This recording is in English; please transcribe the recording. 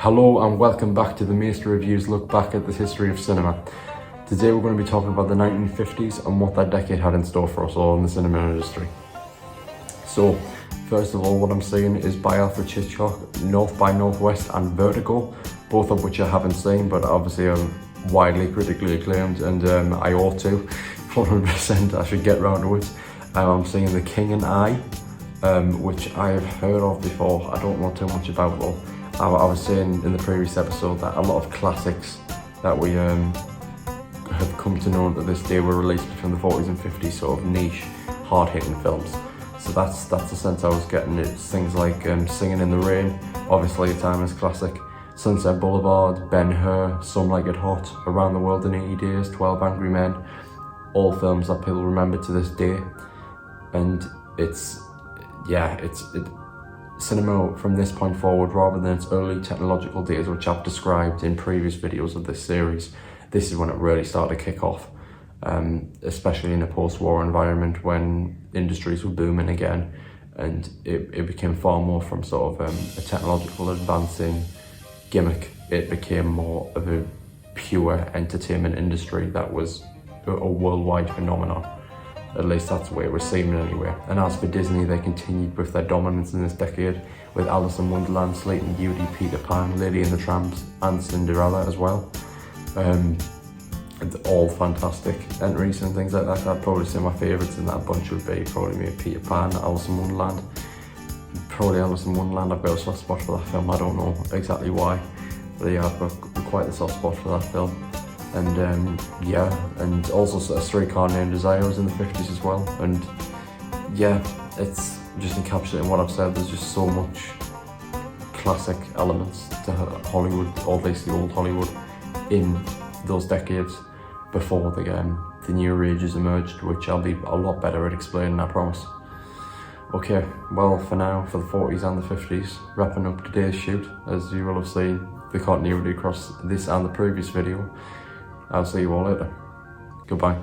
Hello and welcome back to the Mayster Reviews look back at the history of cinema. Today we're going to be talking about the 1950s and what that decade had in store for us all in the cinema industry. So, first of all, what I'm seeing is by Alfred Hitchcock, North by Northwest and Vertigo, both of which I haven't seen but obviously are widely critically acclaimed, and I ought to, 100%, I should get round to it. I'm seeing The King and I, which I have heard of before. I don't know too much about though. I was saying in the previous episode that a lot of classics that we have come to know to this day were released between the 40s and 50s, sort of niche, hard-hitting films. So that's the sense I was getting. It's things like Singing in the Rain, obviously a timeless classic, Sunset Boulevard, Ben-Hur, Some Like It Hot, Around the World in 80 Days, 12 Angry Men, all films that people remember to this day. And cinema from this point forward, rather than its early technological days which I've described in previous videos of this series, this is when it really started to kick off, especially in a post-war environment when industries were booming again, and it became far more from sort of a technological advancing gimmick. It became more of a pure entertainment industry that was a worldwide phenomenon. At least that's the way it was seen anyway. And as for Disney, they continued with their dominance in this decade with Alice in Wonderland, Sleeping Beauty, Peter Pan, Lady and the Tramps and Cinderella as well. All fantastic entries and things like that. I'd probably say my favourites in that bunch would be probably Peter Pan, Alice in Wonderland. Probably Alice in Wonderland, I've got a soft spot for that film. I don't know exactly why, but yeah, I've got quite a soft spot for that film. And and also A Streetcar Named Desire was in the 50s as well. And yeah, it's just encapsulating what I've said. There's just so much classic elements to Hollywood, obviously old Hollywood, in those decades before the new ages emerged, which I'll be a lot better at explaining, I promise. Okay, well, for now, for the 40s and the 50s, wrapping up today's shoot. As you will have seen, the continuity across this and the previous video. I'll see you all later. Goodbye.